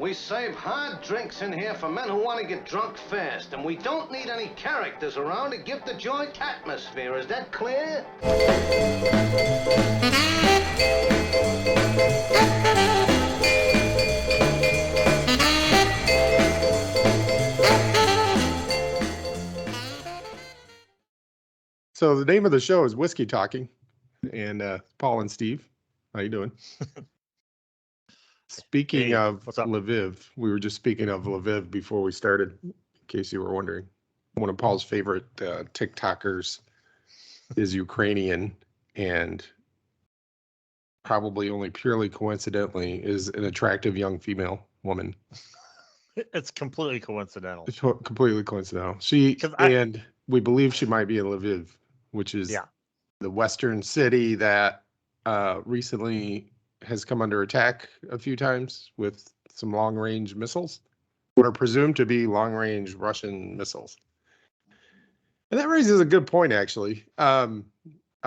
We serve hard drinks in here for men who want to get drunk fast, and we don't need any characters around to give the joint atmosphere. Is that clear? So the name of the show is Whiskey Talking, and Paul and Steve, how you doing? Speaking Hey, of what's up? Lviv, we were just speaking of Lviv before we started, in case you were wondering. One of Paul's favorite TikTokers is Ukrainian, and probably only purely coincidentally is an attractive young female woman. It's completely coincidental. It's completely coincidental. And we believe she might be in Lviv, which is the western city that recently has come under attack a few times with some long-range missiles, what are presumed to be long-range Russian missiles. And that raises a good point, actually. I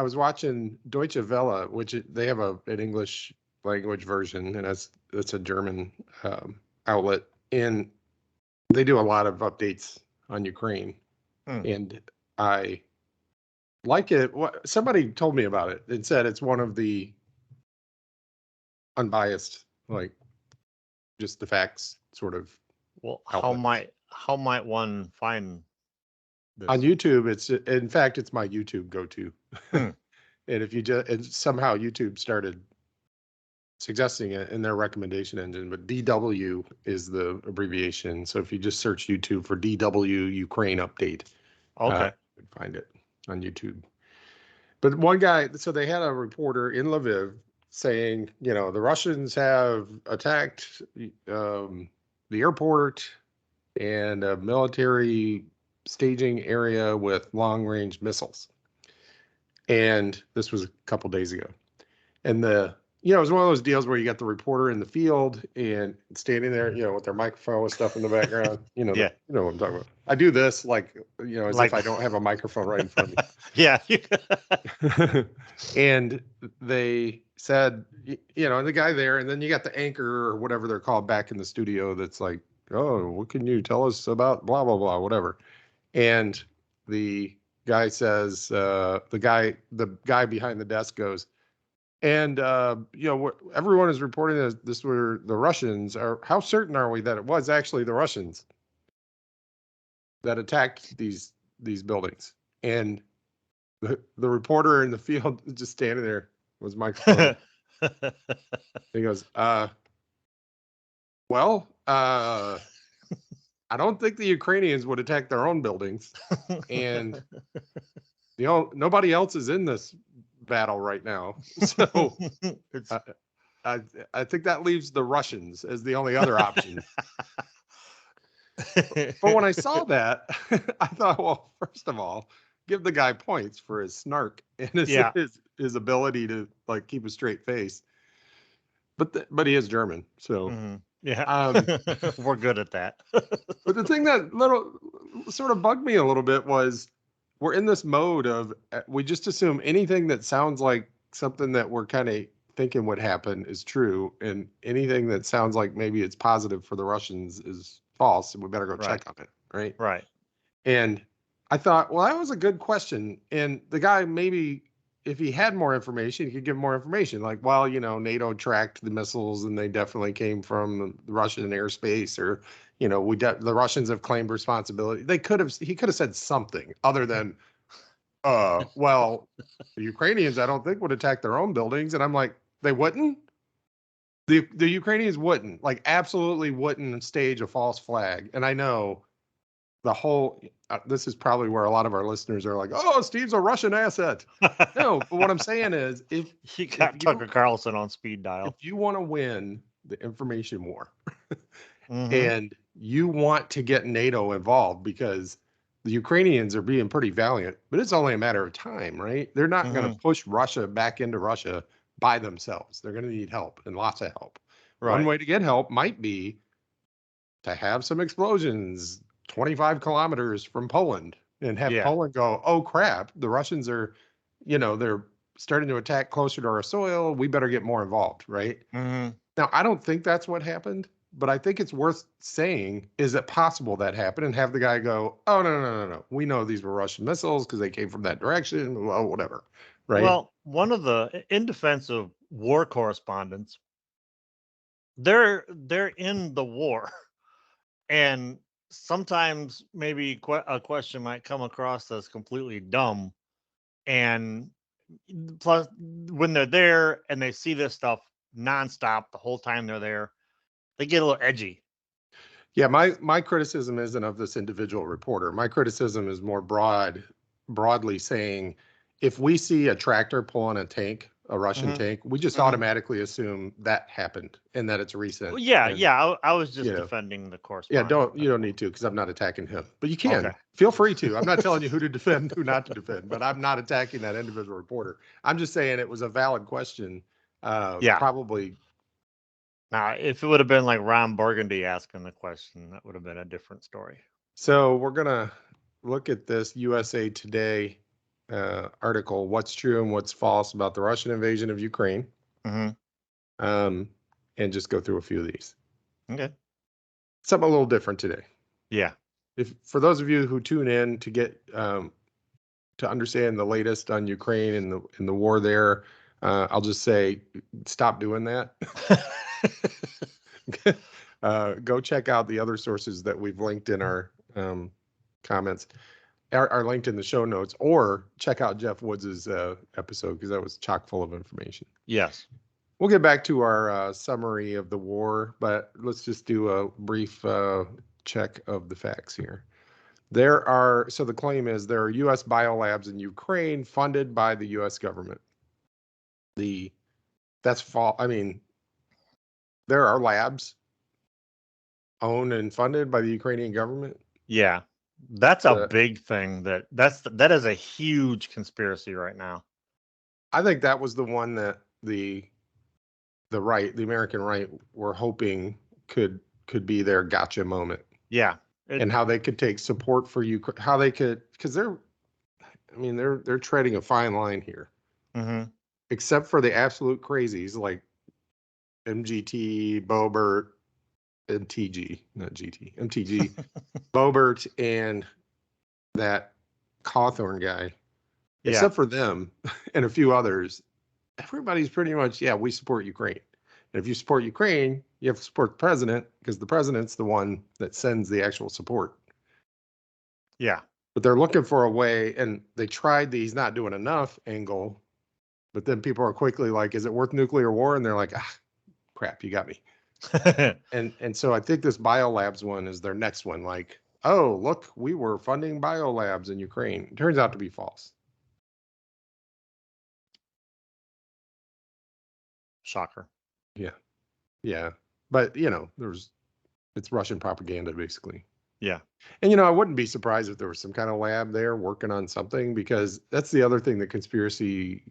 was watching Deutsche Welle, which they have an English language version, and it's a German outlet, and they do a lot of updates on Ukraine. And I like it. Somebody told me about it and said it's one of the unbiased, like just the facts sort of. Well, outlets. how might one find this? On YouTube? It's my YouTube go-to. And if you somehow YouTube started suggesting it in their recommendation engine, but DW is the abbreviation. So if you just search YouTube for DW Ukraine update, you can find it on YouTube. But one guy, so they had a reporter in Lviv saying, the Russians have attacked the airport and a military staging area with long-range missiles. And this was a couple days ago. And it was one of those deals where you got the reporter in the field and standing there, with their microphone with stuff in the background. You know what I'm talking about. I do this as if I don't have a microphone right in front of me. Yeah. And they said, the guy there, and then you got the anchor or whatever they're called back in the studio that's like, oh, what can you tell us about blah, blah, blah, whatever. And the guy says, the guy behind the desk goes, and, everyone is reporting that this were the Russians. How certain are we that it was actually the Russians that attacked these buildings? And the reporter in the field just standing there with his microphone. He goes, I don't think the Ukrainians would attack their own buildings. And, nobody else is in this battle right now. So I think that leaves the Russians as the only other option. But when I saw that, I thought, well, first of all, give the guy points for his snark and his ability to keep a straight face. But he is German, so we're good at that. But the thing that sort of bugged me a little bit was we're in this mode of we just assume anything that sounds like something that we're kind of thinking would happen is true, and anything that sounds like maybe it's positive for the Russians is false, and we better go check on it, right? Right. And I thought, well, that was a good question. And the guy, maybe if he had more information, he could give more information. Like, well, NATO tracked the missiles and they definitely came from the Russian airspace, or, the Russians have claimed responsibility. He could have said something other than, well, the Ukrainians, I don't think would attack their own buildings. And I'm like, they wouldn't? The Ukrainians wouldn't, absolutely wouldn't stage a false flag. And I know the whole, this is probably where a lot of our listeners are like, oh, Steve's a Russian asset. No, but what I'm saying is, if you got Tucker Carlson on speed dial, if you want to win the information war and you want to get NATO involved, because the Ukrainians are being pretty valiant, but it's only a matter of time, right? They're not going to push Russia back into Russia by themselves. They're going to need help, and lots of help. Right. One way to get help might be to have some explosions 25 kilometers from Poland and have Poland go, oh crap, the Russians are, they're starting to attack closer to our soil. We better get more involved, right? Now, I don't think that's what happened, but I think it's worth saying, is it possible that happened? And have the guy go, oh, no. We know these were Russian missiles because they came from that direction, well, whatever, right? Well, one of the, in defense of war correspondents, they're in the war, and sometimes maybe a question might come across as completely dumb, and plus when they're there and they see this stuff nonstop the whole time they're there, they get a little edgy. Yeah, my criticism isn't of this individual reporter. My criticism is more broadly saying, if we see a tractor pulling a tank, a Russian tank, we just automatically assume that happened and that it's recent. Well, yeah, and, I was just defending the correspondent. Yeah, you don't need to, because I'm not attacking him, but you can. Okay. Feel free to. I'm not telling you who to defend, who not to defend, but I'm not attacking that individual reporter. I'm just saying it was a valid question. Yeah. Probably. Now, if it would have been like Ron Burgundy asking the question, that would have been a different story. So we're gonna look at this USA Today article, what's true and what's false about the Russian invasion of Ukraine. And just go through a few of these. Okay. Something a little different today. Yeah. If for those of you who tune in to get to understand the latest on Ukraine and the war there, I'll just say, stop doing that. Go check out the other sources that we've linked in our comments, are linked in the show notes, or check out Jeff Woods's episode, because that was chock full of information. Yes. We'll get back to our summary of the war, but let's just do a brief check of the facts here. So the claim is there are U.S. biolabs in Ukraine funded by the U.S. government. That's false. I mean, there are labs owned and funded by the Ukrainian government. Yeah, that's a big thing. That is a huge conspiracy right now. I think that was the one that the American right, were hoping could be their gotcha moment. Yeah, and how they could take support for Ukraine, how they could, because they're treading a fine line here. Except for the absolute crazies like MGT, Boebert, MTG, not GT, MTG, Boebert, and that Cawthorn guy. Yeah. Except for them and a few others, everybody's pretty much, we support Ukraine. And if you support Ukraine, you have to support the president, because the president's the one that sends the actual support. Yeah. But they're looking for a way, and they tried the he's not doing enough angle, but then people are quickly like, is it worth nuclear war? And they're like, crap, you got me. and so I think this biolabs one is their next one. Like, oh, look, we were funding biolabs in Ukraine. It turns out to be false. Shocker. Yeah. But, it's Russian propaganda, basically. Yeah. And, I wouldn't be surprised if there was some kind of lab there working on something, because that's the other thing that conspiracy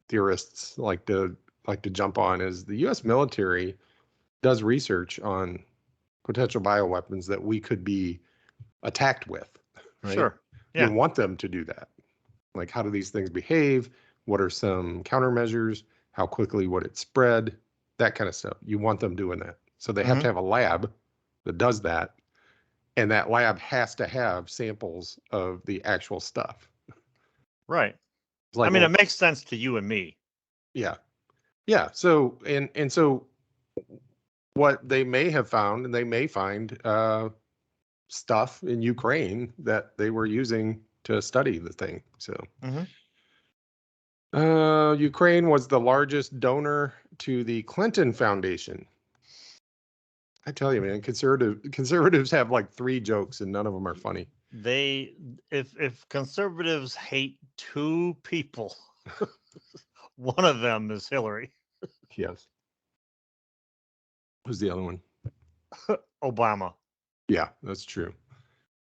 theorists like to jump on, is the U.S. military does research on potential bioweapons that we could be attacked with. Right? Sure. Yeah. You want them to do that. Like, how do these things behave? What are some countermeasures? How quickly would it spread? That kind of stuff. You want them doing that. So they have to have a lab that does that. And that lab has to have samples of the actual stuff. Right. Like, it makes sense to you and me. Yeah. Yeah. So, and so what they may have found, and they may find stuff in Ukraine that they were using to study the thing. So, Ukraine was the largest donor to the Clinton Foundation. I tell you, man, conservatives have like 3 jokes and none of them are funny. If conservatives hate 2 people, one of them is Hillary. Yes. Who's the other one? Obama. Yeah, that's true.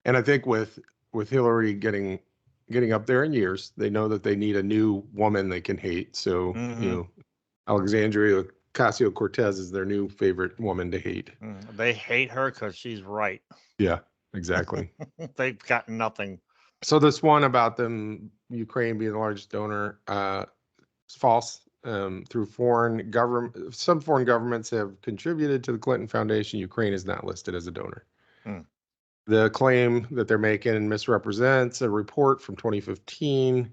And I think with Hillary getting up there in years, they know that they need a new woman they can hate. So, Alexandria Ocasio-Cortez is their new favorite woman to hate. They hate her because she's right. Yeah, exactly. They've got nothing. So this one about Ukraine being the largest donor, is false. through foreign government. Some foreign governments have contributed to the Clinton Foundation. Ukraine is not listed as a donor. Hmm. The claim that they're making misrepresents a report from 2015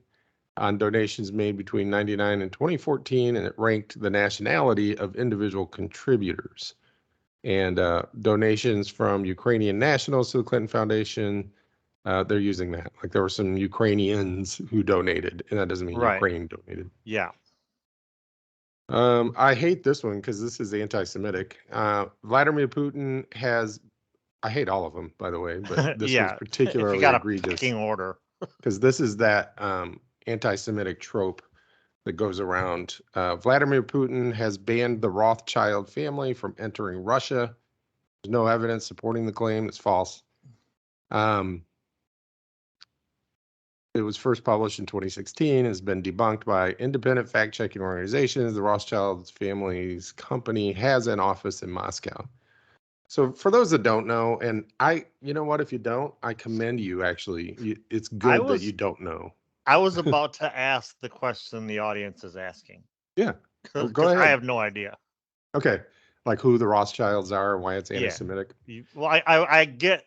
on donations made between 1999 and 2014, and it ranked the nationality of individual contributors. And donations from Ukrainian nationals to the Clinton Foundation, they're using that. Like there were some Ukrainians who donated, and that doesn't mean Right. Ukraine donated. Yeah. I hate this one because this is anti-Semitic. Vladimir Putin has, I hate all of them, by the way, but this was Yeah. If particularly you got a egregious pecking order. because this is that anti-Semitic trope that goes around. Vladimir Putin has banned the Rothschild family from entering Russia. There's no evidence supporting the claim. It's false. It was first published in 2016, has been debunked by independent fact-checking organizations. The Rothschild family's company has an office in Moscow. So for those that don't know, and you know what, if you don't, I commend you, actually. It's good that you don't know. I was about to ask the question the audience is asking. Yeah. Well, go Because ahead. I have no idea. Okay. Like who the Rothschilds are, why it's Yeah. anti-Semitic. Well, I get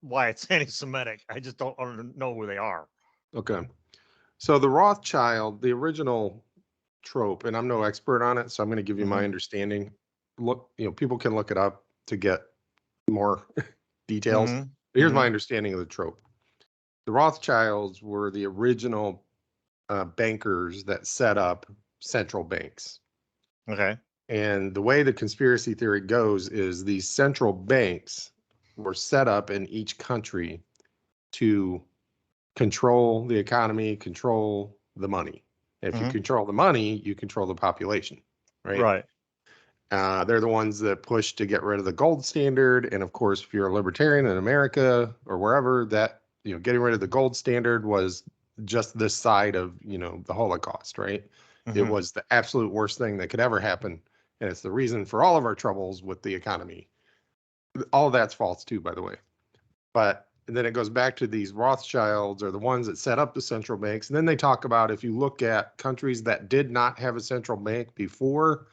why it's anti-Semitic. I just don't know who they are. Okay. So the Rothschild, the original trope, and I'm no expert on it, so I'm going to give you my understanding. Look, people can look it up to get more details. Mhm. Here's my understanding of the trope. The Rothschilds were the original bankers that set up central banks. Okay. And the way the conspiracy theory goes is these central banks were set up in each country to control the economy, control the money. If you control the money, you control the population, right? Right. They're the ones that push to get rid of the gold standard. And of course, if you're a libertarian in America or wherever, that, getting rid of the gold standard was just this side of, the Holocaust, right? It was the absolute worst thing that could ever happen. And it's the reason for all of our troubles with the economy. All of that's false too, by the way. And then it goes back to these Rothschilds are the ones that set up the central banks. And then they talk about if you look at countries that did not have a central bank before,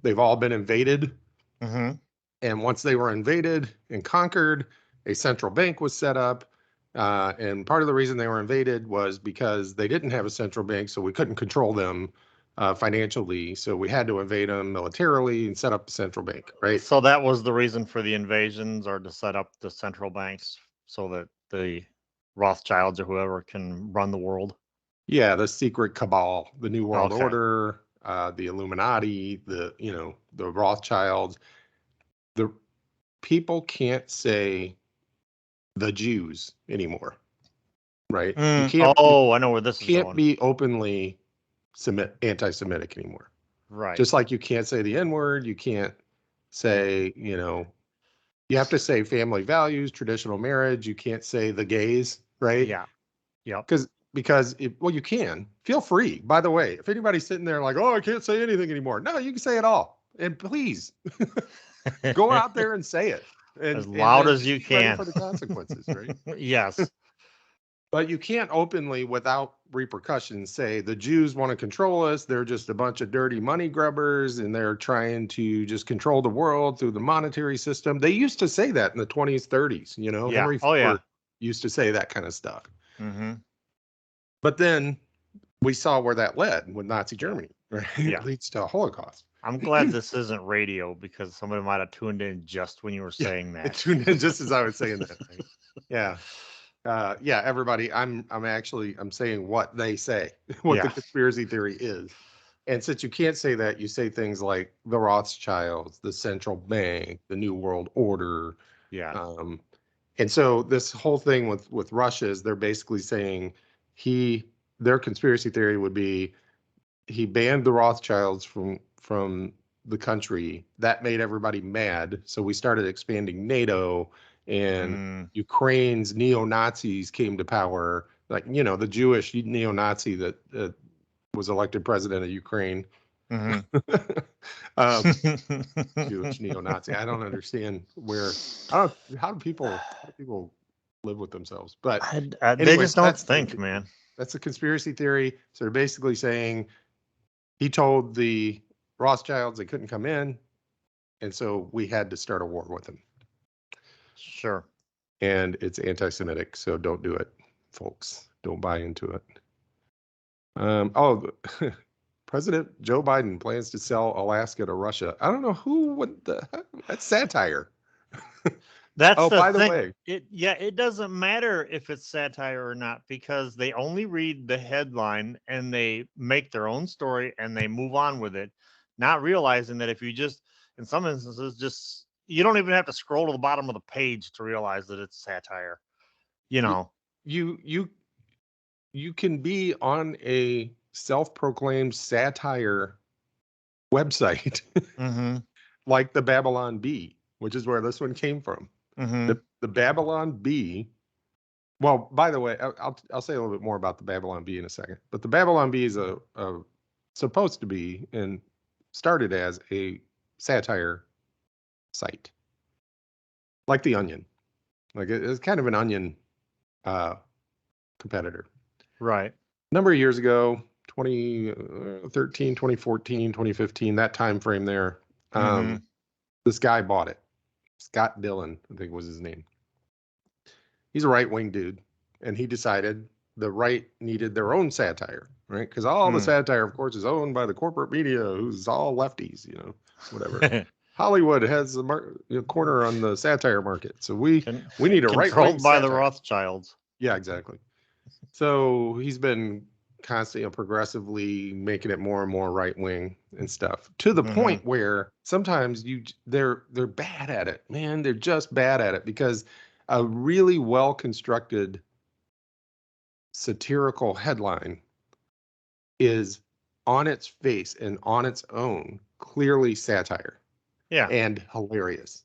they've all been invaded. And once they were invaded and conquered, a central bank was set up. And part of the reason they were invaded was because they didn't have a central bank, so we couldn't control them financially. So we had to invade them militarily and set up a central bank, right? So that was the reason for the invasions, or to set up the central banks so that the Rothschilds or whoever can run the world. Yeah, the secret cabal, the New World Order, the Illuminati, the Rothschilds. The people can't say the Jews anymore, right? You can't. I know where this is going. Can't be openly anti-Semitic anymore. Right. Just like you can't say the N-word, you can't say, you have to say family values, traditional marriage. You can't say the gays, right? Yeah. Yeah. Because you can. Feel free. By the way, if anybody's sitting there like, oh, I can't say anything anymore. No, you can say it all. And please go out there and say it. As loud as you ready can. for the consequences, right? Yes. But you can't openly, without repercussions, say the Jews want to control us. They're just a bunch of dirty money grubbers, and they're trying to just control the world through the monetary system. They used to say that in the 20s, 30s. Yeah. Henry Ford used to say that kind of stuff. But then we saw where that led with Nazi Germany, right? Yeah. It leads to a Holocaust. I'm glad this isn't radio, because somebody might have tuned in just when you were saying that. Tuned in just as I was saying that. Right? Yeah. Everybody, I'm saying what they say, what the conspiracy theory is. And since you can't say that, you say things like the Rothschilds, the central bank, the New World Order. Yeah. And so this whole thing with Russia is they're basically saying their conspiracy theory would be he banned the Rothschilds from the country. That made everybody mad. So we started expanding NATO, and Ukraine's neo-Nazis came to power. Like, the Jewish neo-Nazi that was elected president of Ukraine. Jewish neo-Nazi. I don't understand how do people live with themselves? But they just don't think, man. That's a conspiracy theory. So they're basically saying he told the Rothschilds they couldn't come in, and so we had to start a war with them. Sure. And it's anti-Semitic, so don't do it, folks. Don't buy into it. President Joe Biden plans to sell Alaska to Russia. I don't know who would. That's satire. That's Oh, the by the thing. way, It doesn't matter if it's satire or not, because they only read the headline and they make their own story and they move on with it, not realizing that if you just, in some instances, just you don't even have to scroll to the bottom of the page to realize that it's satire. You know. you can be on a self-proclaimed satire website Mm-hmm. like the Babylon Bee, which is where this one came from. Mm-hmm. The Babylon Bee. Well, by the way, I'll say a little bit more about the Babylon Bee in a second. But the Babylon Bee is supposed to be and started as a satire site, like the Onion. Like it's kind of an Onion competitor. Right. A number of years ago, 2013, 2014, 2015, that time frame there, this guy bought it. Scott Dillon, I think was his name. He's a right-wing dude, and he decided the right needed their own satire, right? Because all the satire, of course, is owned by the corporate media, who's all lefties, whatever. Hollywood has a corner on the satire market, so we need a right-wing controlled by the satire. Rothschilds. Yeah, exactly. So he's been constantly, progressively making it more and more right-wing and stuff, to the point where sometimes they're bad at it, man. They're just bad at it, because a really well-constructed satirical headline is on its face and on its own clearly satire. Yeah. And hilarious.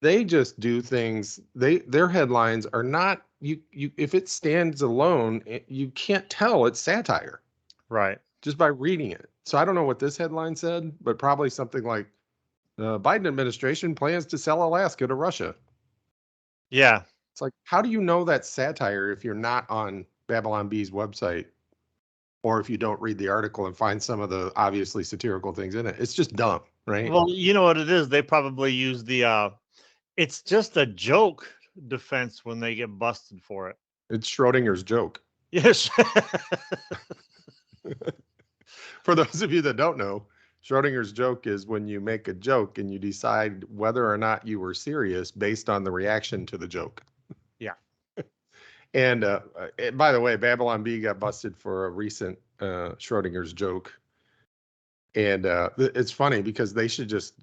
They just do things. Their headlines are not, you if it stands alone, you can't tell it's satire. Right. Just by reading it. So I don't know what this headline said, but probably something like the Biden administration plans to sell Alaska to Russia. Yeah. It's like, how do you know that's satire if you're not on Babylon Bee's website, or if you don't read the article and find some of the obviously satirical things in it? It's just dumb, right? Well, you know what it is? They probably use the it's just a joke defense when they get busted for it. It's Schrodinger's joke. Yes. For those of you that don't know, Schrodinger's joke is when you make a joke and you decide whether or not you were serious based on the reaction to the joke. Yeah. And by the way, Babylon Bee got busted for a recent Schrodinger's joke. And it's funny because they should just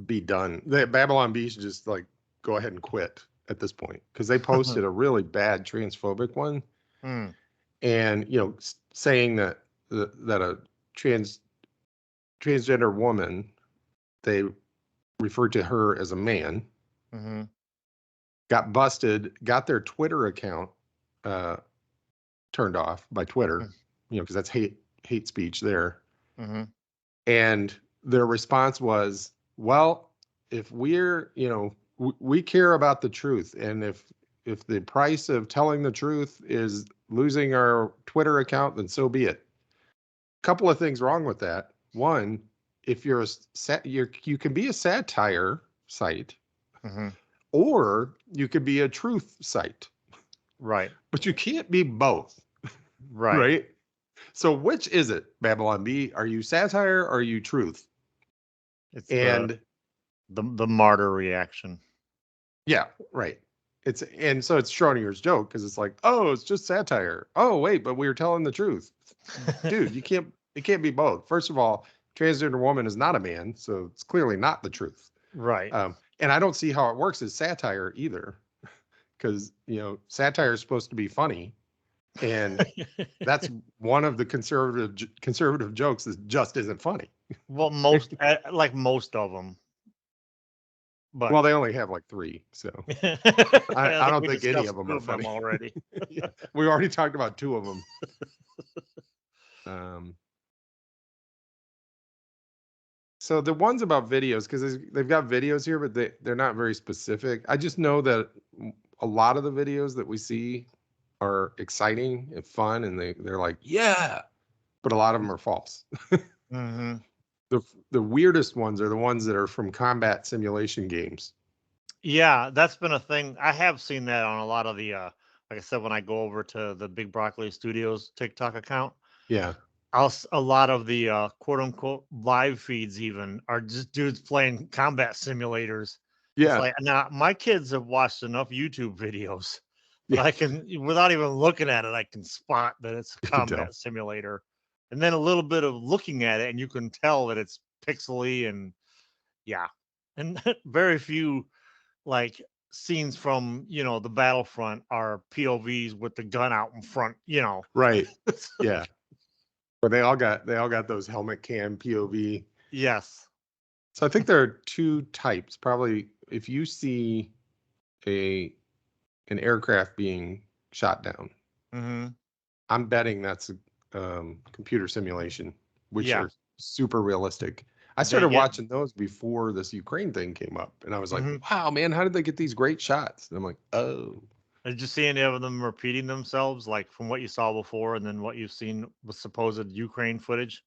be done. Babylon Bee should just like go ahead and quit at this point, because they posted a really bad transphobic one. And, saying that a transgender woman, they referred to her as a man, got busted, got their Twitter account turned off by Twitter, because that's hate speech there. And their response was, well, if we're, we care about the truth, and if the price of telling the truth is losing our Twitter account, then so be it. Couple of things wrong with that. One, if you're you can be a satire site, or you could be a truth site. Right. But you can't be both. Right. Right. So which is it, Babylon Bee? Are you satire or are you truth? It's the martyr reaction. Yeah, right. So it's Schrodinger's joke, because it's like, oh, it's just satire. Oh, wait, but we were telling the truth. Dude, it can't be both. First of all, transgender woman is not a man, so it's clearly not the truth. Right. And I don't see how it works as satire either, because satire is supposed to be funny, and that's one of the conservative jokes that just isn't funny. Well, most of them. But well, they only have like 3, so I don't think any of them are funny already. Yeah, we already talked about 2 of them. So the ones about videos, because they've got videos here, but they're not very specific. I just know that a lot of the videos that we see are exciting and fun, and they're like, yeah, but a lot of them are false. Hmm. The weirdest ones are the ones that are from combat simulation games. Yeah, that's been a thing. I have seen that on a lot of the like I said, when I go over to the Big Broccoli Studios TikTok account, Yeah. a lot of the quote unquote live feeds even are just dudes playing combat simulators. It's Yeah. like, now my kids have watched enough YouTube videos that Yeah. I can, without even looking at it, I can spot that it's a You can tell. combat simulator. And then a little bit of looking at it, and you can tell that it's pixely and yeah. And very few like scenes from, the battlefront are POVs with the gun out in front. Right. Yeah. But they all got those helmet cam POV. Yes. So I think there are two types. Probably if you see a an aircraft being shot down, Hmm. I'm betting that's a computer simulation, which Yeah. are super realistic. I They started get. watching those before this Ukraine thing came up, and I was like, Mhm. "Wow, man, how did they get these great shots?" And I'm like, "Oh, Did you see any of them repeating themselves, like from what you saw before and then what you've seen with supposed Ukraine footage?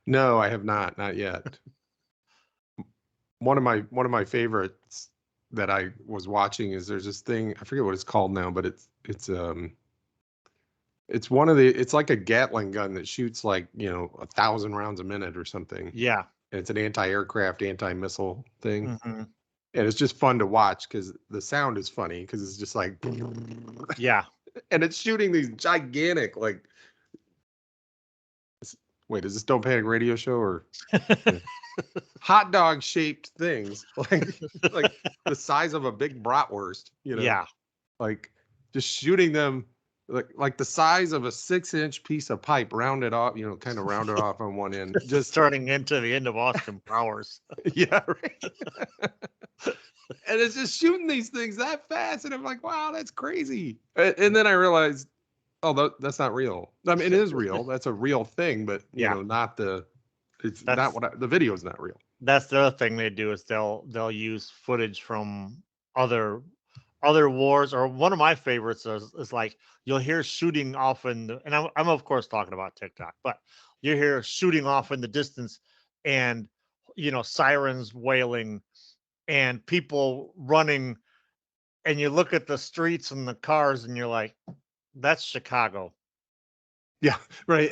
no, I have not yet." One of my favorites that I was watching is there's this thing, I forget what it's called now, but it's like a Gatling gun that shoots like 1,000 rounds a minute or something. Yeah. And it's an anti-aircraft, anti-missile thing. Hmm. And it's just fun to watch because the sound is funny because it's just like, Yeah. and it's shooting these gigantic, like, wait, is this Don't Panic radio show or hot dog shaped things like the size of a big bratwurst, Yeah. like just shooting them like the size of a 6-inch piece of pipe rounded off, kind of rounded off on one end. Just Turning into the end of Austin Powers. yeah, right. And it's just shooting these things that fast, and I'm like, wow, that's crazy. And then I realized, oh, that's not real. I mean, it is real. That's a real thing, but Yeah. not the. It's not That's the video is not real. that's the other thing they do is they'll use footage from other other wars. Or one of my favorites is like you'll hear shooting off and I'm of course talking about TikTok, but you hear shooting off in the distance and sirens wailing and people running, and you look at the streets and the cars and you're like, that's Chicago. Yeah, right.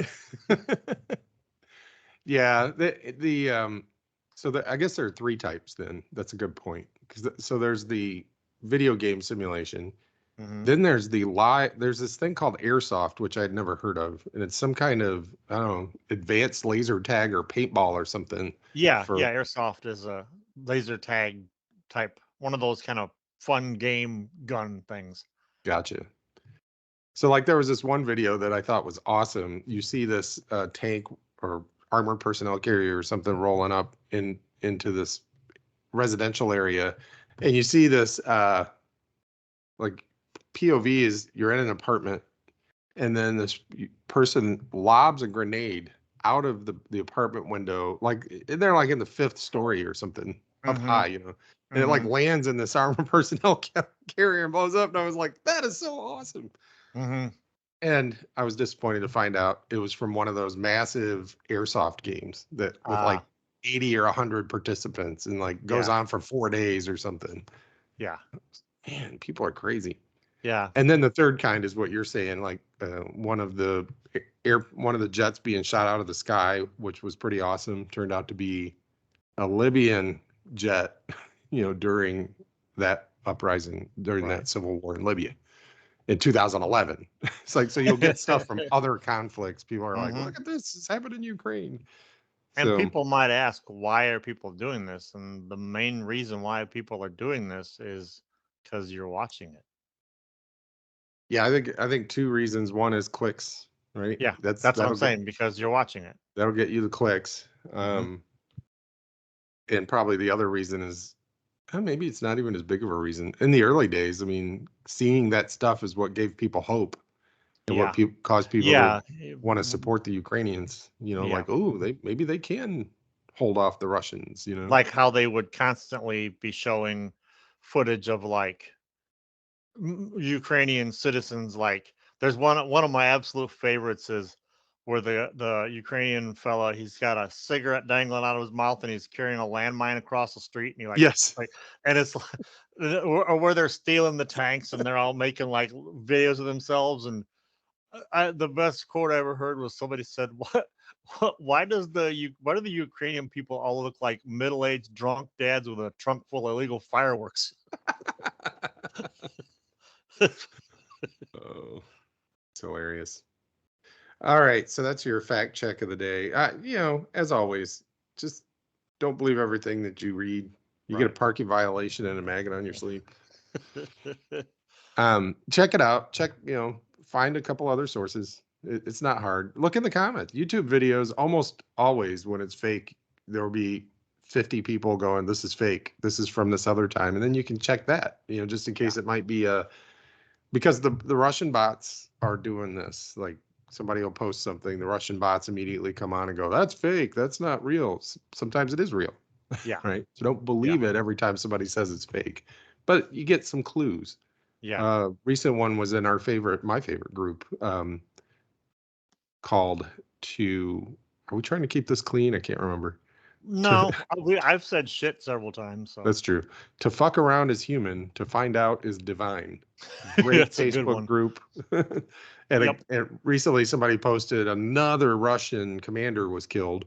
Yeah, I guess there are three types then. That's a good point. So there's the video game simulation. Hmm. Then there's this thing called airsoft, which I'd never heard of, and it's some kind of, I don't know, advanced laser tag or paintball or something Yeah, for yeah. Airsoft is a laser tag type, one of those kind of fun game gun things. gotcha. So like there was this one video that I thought was awesome. You see this tank or armored personnel carrier or something rolling up into this residential area, and you see this like POV is you're in an apartment, and then this person lobs a grenade out of the apartment window, like they're like in the fifth story or something up Hmm. high, and it like Hmm. lands in this armored personnel carrier and blows up. And I was like, that is so awesome. Hmm. And I was disappointed to find out it was from one of those massive airsoft games that with like Ah, 80 or 100 participants and like goes yeah, on for 4 days or something. yeah, Man, people are crazy. yeah. And then the third kind is what you're saying, like one of the jets being shot out of the sky, which was pretty awesome. Turned out to be a Libyan jet, during that uprising, during Right. that civil war in Libya in 2011. It's like, so you'll get stuff from other conflicts. People are like, Hmm. look at this, it's happened in Ukraine. And So people might ask, why are people doing this? And the main reason why people are doing this is because you're watching it. yeah, I think two reasons. One is clicks, right? Yeah, That's that's what I'm that'll get saying, because you're watching it. that'll get you the clicks. Hmm. And probably the other reason is maybe it's not even as big of a reason. In the early days, I mean, seeing that stuff is what gave people hope and what Yeah, people caused people to yeah, want to support the Ukrainians. yeah. Like, oh, maybe they can hold off the Russians. Like how they would constantly be showing footage of like Ukrainian citizens. Like there's one of my absolute favorites is where the Ukrainian fella, he's got a cigarette dangling out of his mouth and he's carrying a landmine across the street, and Yes. and it's or where they're stealing the tanks and they're all making like videos of themselves. And the best quote I ever heard was somebody said, why do the Ukrainian people all look like middle-aged drunk dads with a trunk full of illegal fireworks?" Oh, it's hilarious. All right, so that's your fact check of the day. As always, just don't believe everything that you read. You get a Right. parking violation and a maggot on your sleeve. Check it out. Find a couple other sources. It's not hard. Look in the comments. YouTube videos, almost always when it's fake, there will be 50 people going, "This is fake. This is from this other time." And then you can check that, just in case it might be because the Russian bots are doing this. Like, somebody will post something, the Russian bots immediately come on and go, "That's fake. That's not real." Sometimes it is real. Yeah. Right. So don't believe it every time somebody says it's fake, but you get some clues. Yeah. Recent one was in my favorite group, called are we trying to keep this clean? I can't remember. No, I've said shit several times. So That's true. To fuck around is human. To find out is divine. Great That's a good Facebook one. group. Yep. And recently somebody posted another Russian commander was killed,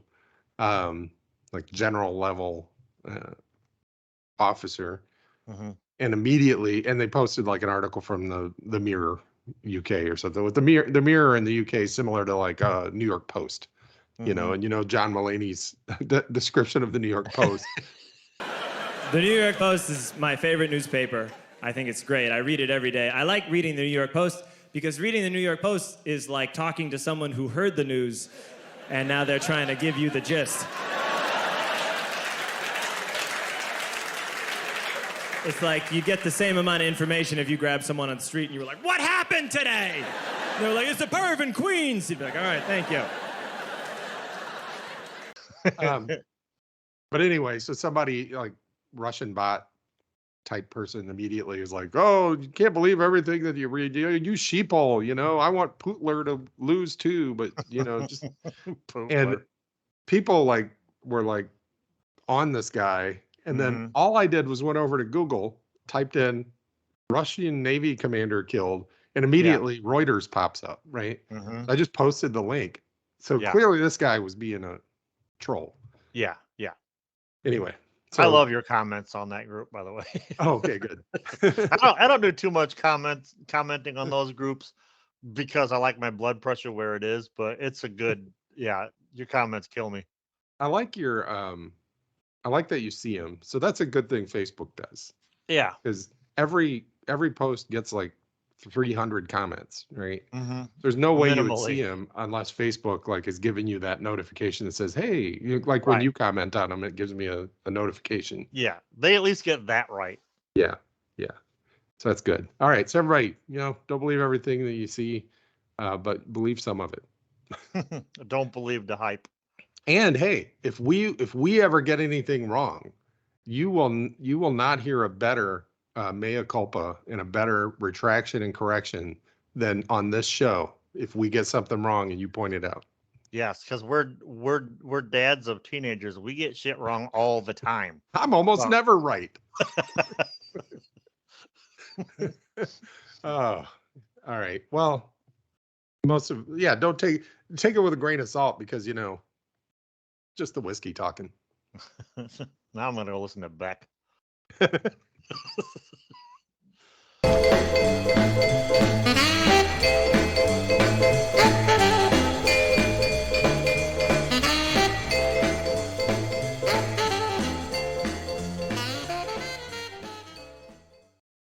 like general level officer. Mhm. And immediately, and they posted like an article from the Mirror UK or something. With the Mirror in the UK is similar to like New York Post, Mhm. and John Mulaney's description of the New York Post. The New York Post is my favorite newspaper. I think it's great. I read it every day. I like reading the New York Post because reading the New York Post is like talking to someone who heard the news and now they're trying to give you the gist. It's like you get the same amount of information if you grab someone on the street and you were like, "What happened today?" And they're like, "It's a perv in Queens." You'd be like, "All right, thank you." But anyway, so somebody like Russian bot type person immediately is like, "Oh, you can't believe everything that you read. You sheeple, I want Putler to lose too." But just and Poopler. people were like on this guy, and then all I did was went over to Google, typed in Russian Navy commander killed, and immediately Reuters pops up, right? Mhm. I just posted the link. So Yeah. clearly this guy was being a troll. Yeah. Yeah. Anyway, I love your comments on that group, by the way. Oh, okay, good. I don't do too much commenting on those groups because I like my blood pressure where it is, but it's a good, yeah, your comments kill me. I like I like that you see them. So that's a good thing Facebook does, Yeah. because every post gets like 300 comments, right? Mm-hmm. There's no way you would Minimally. see them unless Facebook is giving you that notification that says, "Hey," when Right. you comment on them, it gives me a notification. Yeah. They at least get that right. Yeah, yeah. So that's good. All right, so everybody, don't believe everything that you see, but believe some of it. Don't believe the hype. And hey, if we ever get anything wrong, you will not hear a better mea culpa and a better retraction and correction than on this show if we get something wrong and you point it out. Yes, because we're dads of teenagers. We get shit wrong all the time. I'm almost Well- never right. Oh, all right. Well, don't take it with a grain of salt, because just the whiskey talking. Now I'm gonna go listen to Beck.